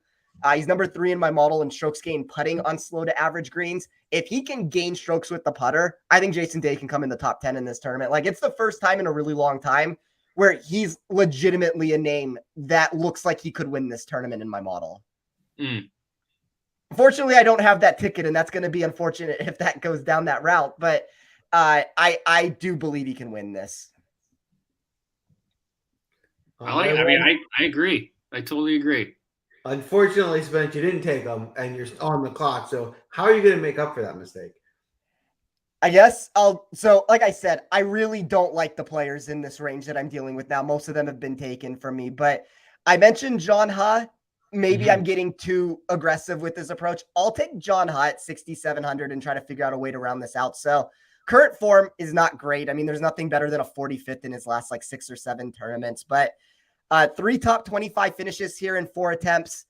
He's number 3 in my model in strokes gained putting on slow to average greens. If he can gain strokes with the putter, I think Jason Day can come in the top 10 in this tournament. Like it's the first time in a really long time where he's legitimately a name that looks like he could win this tournament in my model. Unfortunately, I don't have that ticket, and that's going to be unfortunate if that goes down that route. But I do believe he can win this. I agree. I totally agree. Unfortunately, Spence, you didn't take him, and you're on the clock. So how are you going to make up for that mistake? I guess so like I said, I really don't like the players in this range that I'm dealing with now. Most of them have been taken from me, but I mentioned John Ha. Maybe I'm getting too aggressive with this approach. I'll take John Ha at 6,700 and try to figure out a way to round this out. So current form is not great. I mean, there's nothing better than a 45th in his last like 6 or 7 tournaments, but 3 top 25 finishes here in 4 attempts.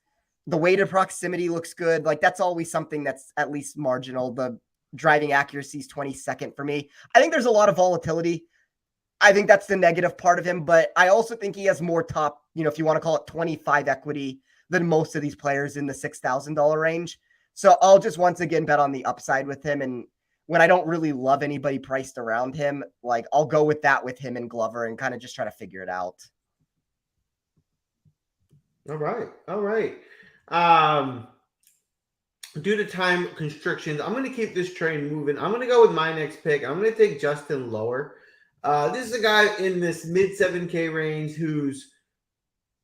The weighted proximity looks good. Like that's always something that's at least marginal. The driving accuracy is 22nd for me. I think there's a lot of volatility. I think that's the negative part of him, but I also think he has more top, you know, if you want to call it 25 equity than most of these players in the $6,000 range. So I'll just once again bet on the upside with him. And when I don't really love anybody priced around him, like I'll go with that with him and Glover and kind of just try to figure it out. All right. Due to time constrictions, I'm going to keep this train moving. I'm going to go with my next pick. I'm going to take Justin Lower. This is a guy in this mid 7K range who's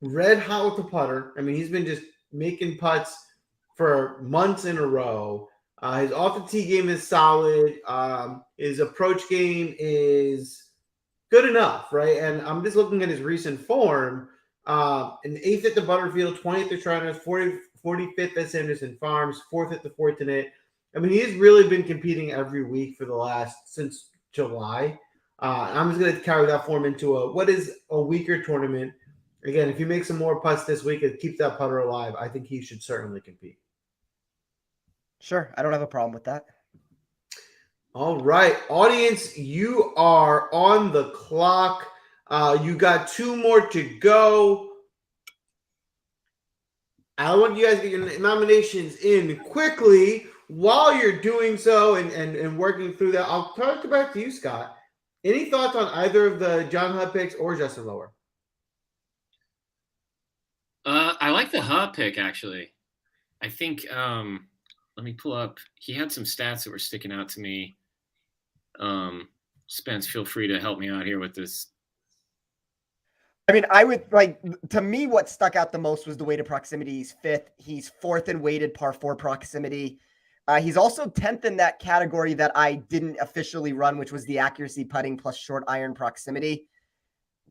red hot with the putter. I mean, he's been just making putts for months in a row. His off the tee game is solid. His approach game is good enough, right? And I'm just looking at his recent form. An 8th at the Butterfield, 20th at Shriners, 45th at Sanderson Farms, 4th at the Fortinet. I mean, he's really been competing every week since July. I'm just going to carry that form into what is a weaker tournament. Again, if he makes some more putts this week and keep that putter alive, I think he should certainly compete. Sure. I don't have a problem with that. All right. Audience, you are on the clock. You got 2 more to go. I want you guys to get your nominations in quickly. While you're doing so and working through that, I'll talk back to you, Scott. Any thoughts on either of the John Hutt picks or Justin Lower? I like the Ha pick, actually. I think, let me pull up. He had some stats that were sticking out to me. Spence, feel free to help me out here with this. I mean, I would like, to me, what stuck out the most was the weighted proximity. He's 5th. He's 4th in weighted par 4 proximity. He's also 10th in that category that I didn't officially run, which was the accuracy putting plus short iron proximity.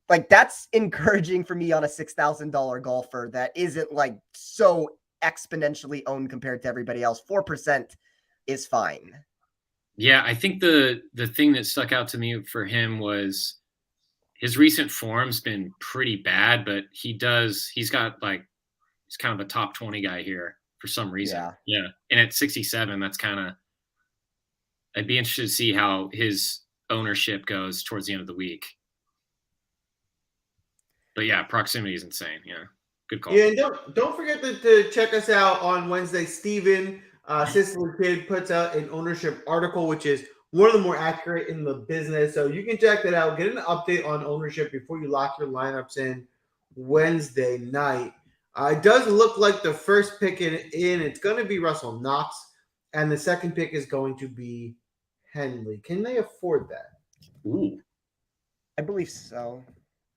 Like that's encouraging for me on a $6,000 golfer that isn't like so exponentially owned compared to everybody else. 4% is fine. Yeah, I think the thing that stuck out to me for him was his recent form's been pretty bad, but he's kind of a top 20 guy here for some reason. Yeah. And at 67, that's kind of, I'd be interested to see how his ownership goes towards the end of the week. But yeah, proximity is insane. Yeah. Good call. Yeah, and don't forget to check us out on Wednesday. Steven, Sicily Kid, puts out an ownership article, which is one of the more accurate in the business. So you can check that out. Get an update on ownership before you lock your lineups in Wednesday night. It does look like the first pick in it's going to be Russell Knox, and the second pick is going to be Henley. Can they afford that? Ooh. I believe so.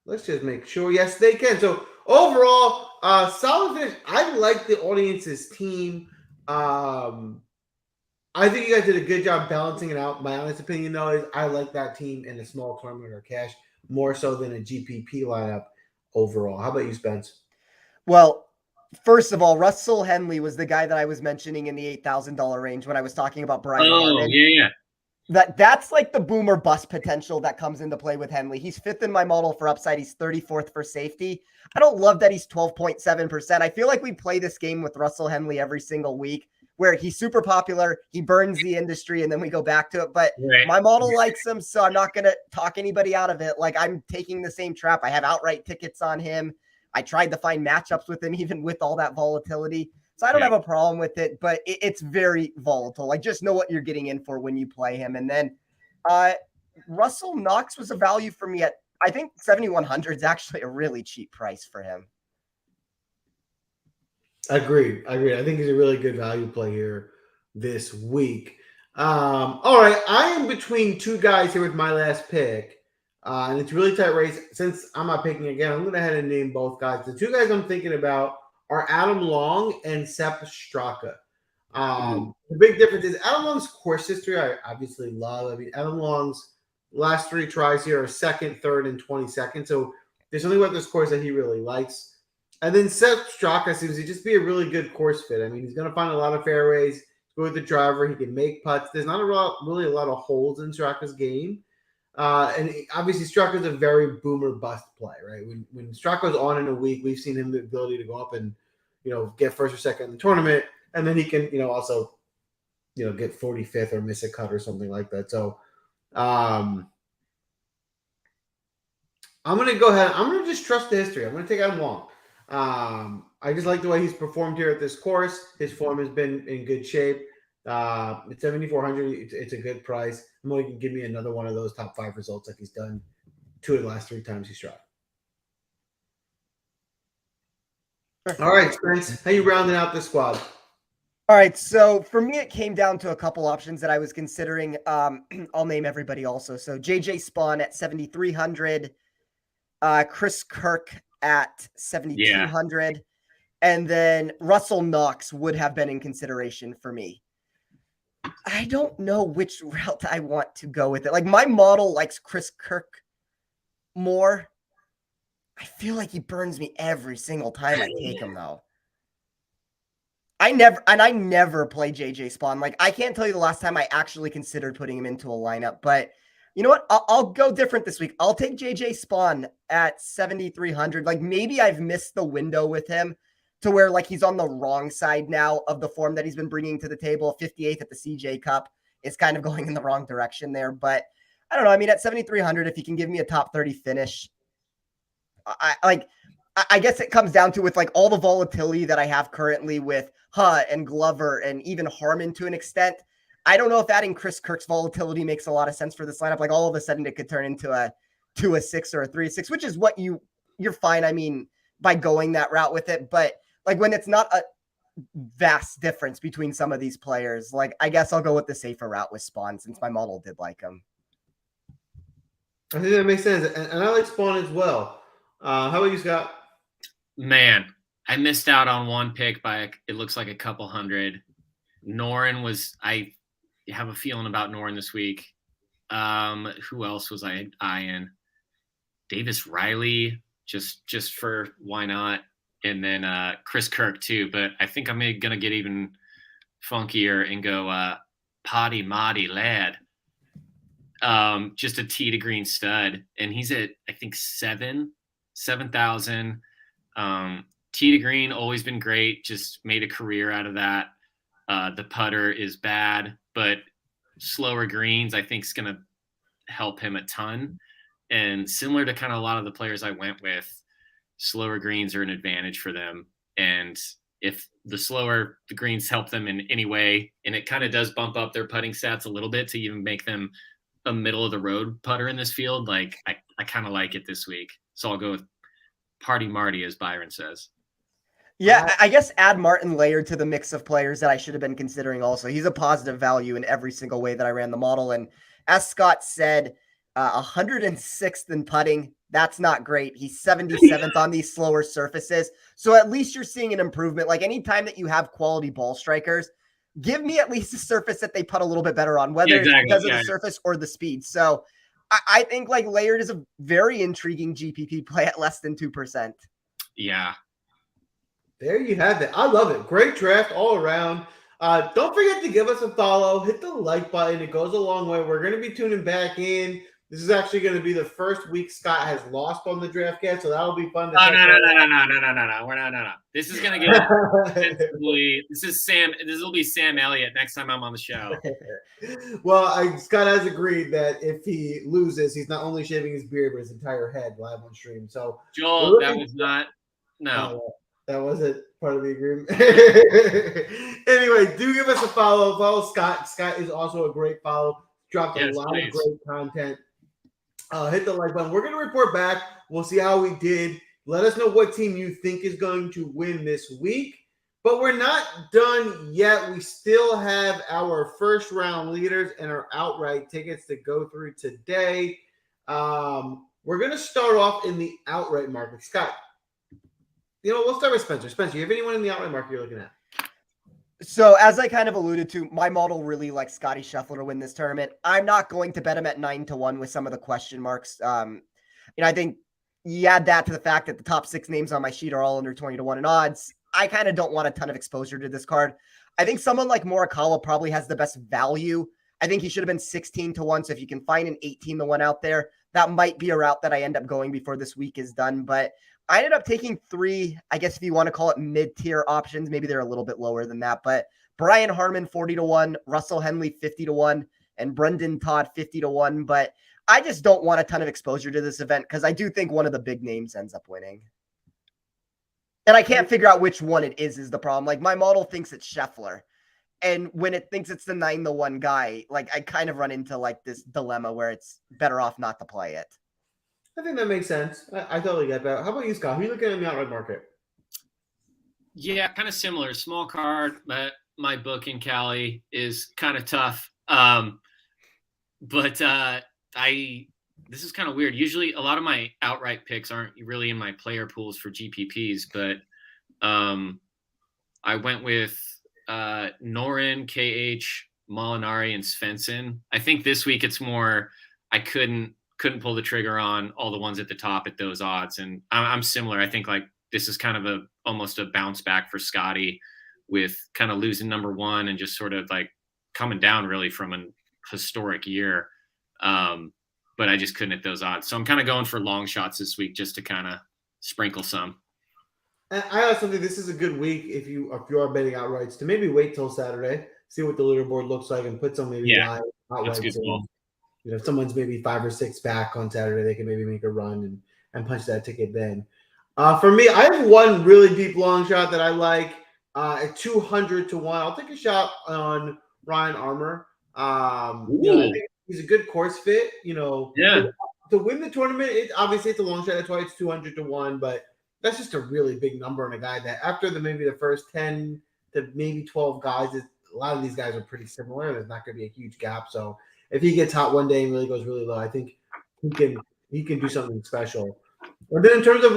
Let's just make sure. Yes, they can. So overall, solid finish. I like the audience's team. I think you guys did a good job balancing it out. My honest opinion, though, is I like that team in a small tournament or cash more so than a GPP lineup overall. How about you, Spence? Well, first of all, Russell Henley was the guy that I was mentioning in the $8,000 range when I was talking about Brian Harman. Yeah. That's like the boom or bust potential that comes into play with Henley. He's 5th in my model for upside. He's 34th for safety. I don't love that he's 12.7%. I feel like we play this game with Russell Henley every single week where he's super popular. He burns the industry and then we go back to it. But my model likes him, so I'm not going to talk anybody out of it. Like, I'm taking the same trap. I have outright tickets on him. I tried to find matchups with him, even with all that volatility. So I don't have a problem with it, but it's very volatile. Like, just know what you're getting in for when you play him. And then Russell Knox was a value for me at, I think 7,100 is actually a really cheap price for him. Agreed. I think he's a really good value play here this week. All right. I am between two guys here with my last pick. And it's a really tight race. Since I'm not picking again, I'm going to head and name both guys. The two guys I'm thinking about are Adam Long and Sepp Straka. The big difference is Adam Long's course history I obviously love. I mean, Adam Long's last 3 tries here are 2nd, 3rd, and 22nd. So there's something about this course that he really likes. And then Sepp Straka seems to just be a really good course fit. I mean, he's going to find a lot of fairways. Go with the driver. He can make putts. There's not really a lot of holes in Straka's game. And obviously Straka's a very boomer bust play, right? When Straka's on in a week, we've seen him the ability to go up and, get 1st or 2nd in the tournament. And then he can, also, get 45th or miss a cut or something like that. So I'm going to go ahead. I'm going to just trust the history. I'm going to take Adam Long. I just like the way he's performed here at this course. His form has been in good shape. At 7,400, it's a good price. I'm only going to give me another one of those top 5 results like he's done 2 of the last 3 times he's tried. All right, Spence, how you rounding out this squad? All right, so for me, it came down to a couple options that I was considering. I'll name everybody also. So JJ Spawn at 7,300, Chris Kirk at 7,200, and then Russell Knox would have been in consideration for me. I don't know which route I want to go with it. Like, my model likes Chris Kirk more. I feel like he burns me every single time I take him, though. I never play JJ Spawn. Like, I can't tell you the last time I actually considered putting him into a lineup, but you know what? I'll go different this week. I'll take JJ Spawn at 7,300. Like, maybe I've missed the window with him to where, like, he's on the wrong side now of the form that he's been bringing to the table. 58th at the CJ Cup is kind of going in the wrong direction there. But I don't know. I mean, at 7,300, if he can give me a top 30 finish, I guess it comes down to with like all the volatility that I have currently with Hutt and Glover and even Harman to an extent. I don't know if adding Chris Kirk's volatility makes a lot of sense for this lineup. Like, all of a sudden it could turn into a 2-6 or a 3-6, which is what you're fine. I mean, by going that route with it, but like when it's not a vast difference between some of these players, like I guess I'll go with the safer route with Spawn since my model did like him. I think that makes sense. And I like Spawn as well. How about you, Scott? Man, I missed out on one pick by it looks like a couple hundred. Noren was I have a feeling about Noren this week. Who else was I eyeing? Davis Riley, just for why not? And then Chris Kirk too. But I think I'm gonna get even funkier and go Potty Moddy Lad. just a tee to green stud, and he's at I think 7,000. Tee to green, always been great. Just made a career out of that. The putter is bad, but slower greens I think is going to help him a ton. And similar to kind of a lot of the players I went with, slower greens are an advantage for them. And if the greens help them in any way, and it kind of does bump up their putting stats a little bit to even make them a middle of the road putter in this field, like I kind of like it this week. So I'll go with Party Marty, as Byron says. Yeah, I guess add Martin Laird to the mix of players that I should have been considering also. He's a positive value in every single way that I ran the model. And as Scott said, 106th in putting. That's not great. He's 77th on these slower surfaces. So at least you're seeing an improvement. Like anytime that you have quality ball strikers, give me at least a surface that they putt a little bit better on, whether it's because of the surface or the speed. So I think like Laird is a very intriguing GPP play at less than 2%. Yeah. There you have it. I love it. Great draft all around. Don't forget to give us a follow. Hit the like button. It goes a long way. We're going to be tuning back in. This is actually going to be the first week Scott has lost on the DraftCast, so that'll be fun. No. We're not. This is going to get This will be Sam Elliott next time I'm on the show. Well, Scott has agreed that if he loses, he's not only shaving his beard, but his entire head live on stream. So, Joel, that was not. No. That wasn't part of the agreement. Anyway, do give us a follow. Follow Scott. Scott is also a great follow. Dropped a lot of great content. Hit the like button. We're going to report back. We'll see how we did. Let us know what team you think is going to win this week. But we're not done yet. We still have our first round leaders and our outright tickets to go through today. We're going to start off in the outright market. Scott, we'll start with Spencer. Spencer, you have anyone in the outright market you're looking at? So as I kind of alluded to, my model really likes Scotty Scheffler to win this tournament. I'm not going to bet him at 9-1 with some of the question marks. I think you add that to the fact that the top 6 names on my sheet are all under 20-1 in odds. I kind of don't want a ton of exposure to this card. I think someone like Morikawa probably has the best value. I think he should have been 16-1. So if you can find an 18-1 out there, that might be a route that I end up going before this week is done. But I ended up taking 3, I guess if you want to call it mid-tier options, maybe they're a little bit lower than that, but Brian Harman 40-1, Russell Henley 50-1, and Brendan Todd 50-1. But I just don't want a ton of exposure to this event because I do think one of the big names ends up winning. And I can't figure out which one it is the problem. Like my model thinks it's Scheffler. And when it thinks it's the 9-1 guy, like I kind of run into like this dilemma where it's better off not to play it. I think that makes sense. I totally get that. How about you, Scott? Who are you looking at in the outright market? Yeah, kind of similar. Small card, but my book in Cali is kind of tough. This is kind of weird. Usually a lot of my outright picks aren't really in my player pools for GPPs, but I went with Norin, KH, Molinari, and Svensson. I think this week it's more I couldn't pull the trigger on all the ones at the top at those odds. And I'm similar. I think like this is kind of almost a bounce back for Scotty with kind of losing number 1 and just sort of like coming down really from a historic year. But I just couldn't at those odds. So I'm kind of going for long shots this week just to kind of sprinkle some. I also think this is a good week if you are betting outrights to maybe wait till Saturday, see what the leaderboard looks like and put some maybe live outrights in. If someone's maybe 5 or 6 back on Saturday, they can maybe make a run and punch that ticket then. For me, I have one really deep long shot that I like at 200-1. I'll take a shot on Ryan Armour. I think he's a good course fit. To win the tournament, obviously it's a long shot. That's why it's 200-1. But that's just a really big number on a guy that after maybe the first 10 to maybe 12 guys, a lot of these guys are pretty similar. There's not going to be a huge gap. So if he gets hot one day and really goes really low, I think he can do something special. And then in terms of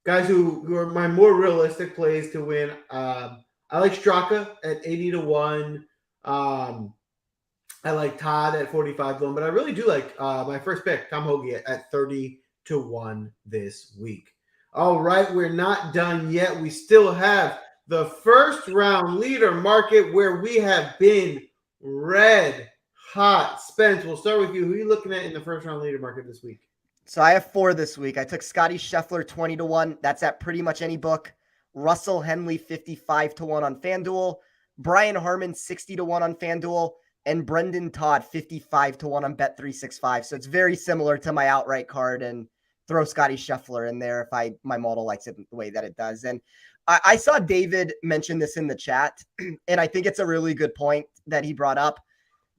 guys who are my more realistic plays to win, I like Straka at 80-1. I like Todd at 45-1, but I really do like my first pick, Tom Hoagie, at 30-1 this week. All right, we're not done yet. We still have the first round leader market where we have been red hot. Spence, we'll start with you. Who are you looking at in the first round leader market this week? So I have 4 this week. I took Scotty Scheffler 20-1. That's at pretty much any book. Russell Henley 55-1 on FanDuel. Brian Harmon 60-1 on FanDuel. And Brendan Todd 55-1 on Bet365. So it's very similar to my outright card, and throw Scotty Scheffler in there if my model likes it the way that it does. And I saw David mention this in the chat, and I think it's a really good point that he brought up.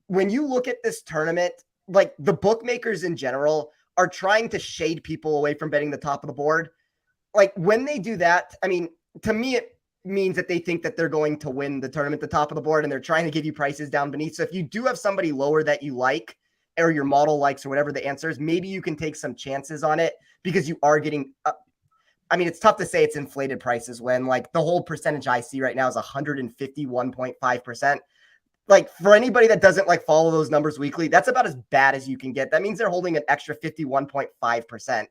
When you look at this tournament, like the bookmakers in general are trying to shade people away from betting the top of the board. Like when they do that, I mean, to me, it means that they think that they're going to win the tournament, the top of the board, and they're trying to give you prices down beneath. So if you do have somebody lower that you like, or your model likes, or whatever the answer is, maybe you can take some chances on it because you are getting I mean, it's tough to say it's inflated prices when like the whole percentage I see right now is 151.5%. Like for anybody that doesn't like follow those numbers weekly, that's about as bad as you can get. That means they're holding an extra 51.5%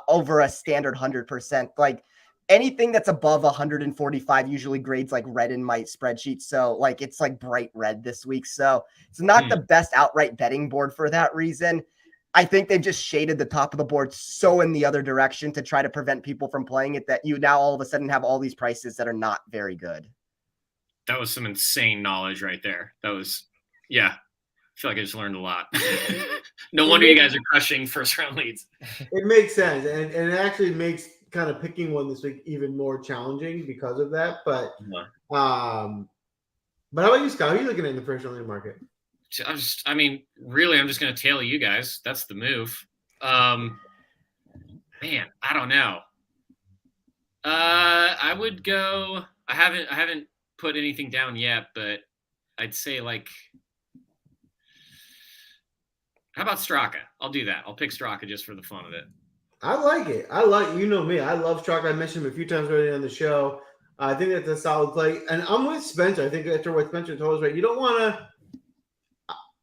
over a standard 100%. Like anything that's above 145 usually grades like red in my spreadsheet. So like it's like bright red this week. So it's not the best outright betting board for that reason. I think they've just shaded the top of the board so in the other direction to try to prevent people from playing it that you now all of a sudden have all these prices that are not very good. That was some insane knowledge right there. That was, yeah. I feel like I just learned a lot. No wonder you guys are crushing first round leads. It makes sense. And it actually makes kind of picking one this week even more challenging because of that. But how about you, Scott? Who are you looking at in the first round leader market? I'm just going to tail you guys. That's the move. Man, I don't know. I would go. I haven't put anything down yet, but I'd say like, how about Straka? I'll do that. I'll pick Straka just for the fun of it. I like it. You know me. I love Straka. I mentioned him a few times already on the show. I think that's a solid play. And I'm with Spencer. I think after what Spencer told us, right,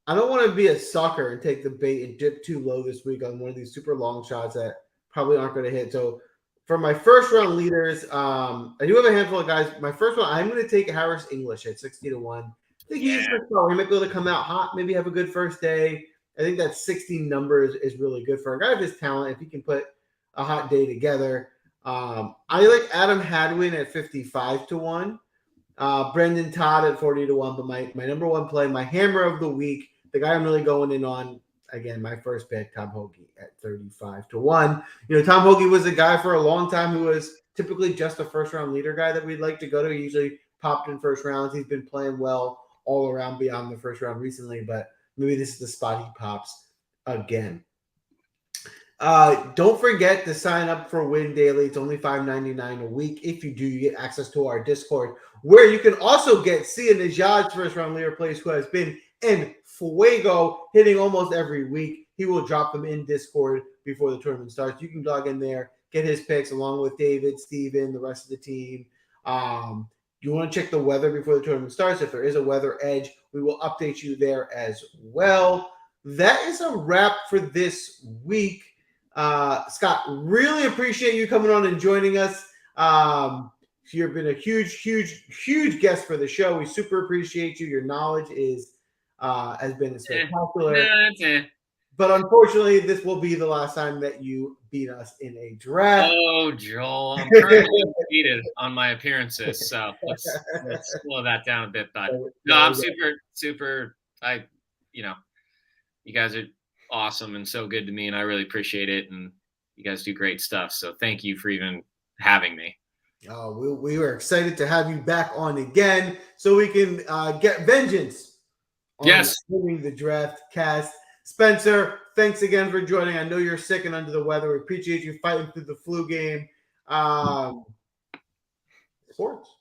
I don't want to be a sucker and take the bait and dip too low this week on one of these super long shots that probably aren't going to hit. So for my first round leaders, I do have a handful of guys. My first one, I'm going to take Harris English at 60-1. I think he's he might be able to come out hot, maybe have a good first day. I think that 16 number is really good for a guy of his talent if he can put a hot day together. I like Adam Hadwin at 55-1. Brendan Todd at 40-1. But my number one play, my hammer of the week, the guy I'm really going in on, again, my first pick, Tom Hoge at 35-1. You know, Tom Hoge was a guy for a long time who was typically just a first-round leader guy that we'd like to go to. He usually popped in first rounds. He's been playing well all around beyond the first round recently, but maybe this is the spot he pops again. Don't forget to sign up for Win Daily. It's only $5.99 a week. If you do, you get access to our Discord, where you can also get Nejad's first-round leader plays, who has been in fuego, hitting almost every week. He will drop them in Discord before the tournament starts. You can log in there, get his picks along with David, Steven, the rest of the team. You want to check the weather before the tournament starts. If there is a weather edge, we will update you there as well. That is a wrap for this week. Scott, really appreciate you coming on and joining us. You've been a huge guest for the show. We super appreciate you. Your knowledge has been spectacular. But unfortunately, this will be the last time that you beat us in a draft. Oh, Joel, I'm currently undefeated on my appearances, so let's slow that down a bit. But no, I'm super. You guys are awesome and so good to me, and I really appreciate it. And you guys do great stuff. So thank you for even having me. We were excited to have you back on again, so we can get vengeance on winning the DraftCast. Spencer, thanks again for joining. I know you're sick and under the weather. We appreciate you fighting through the flu game. Sports.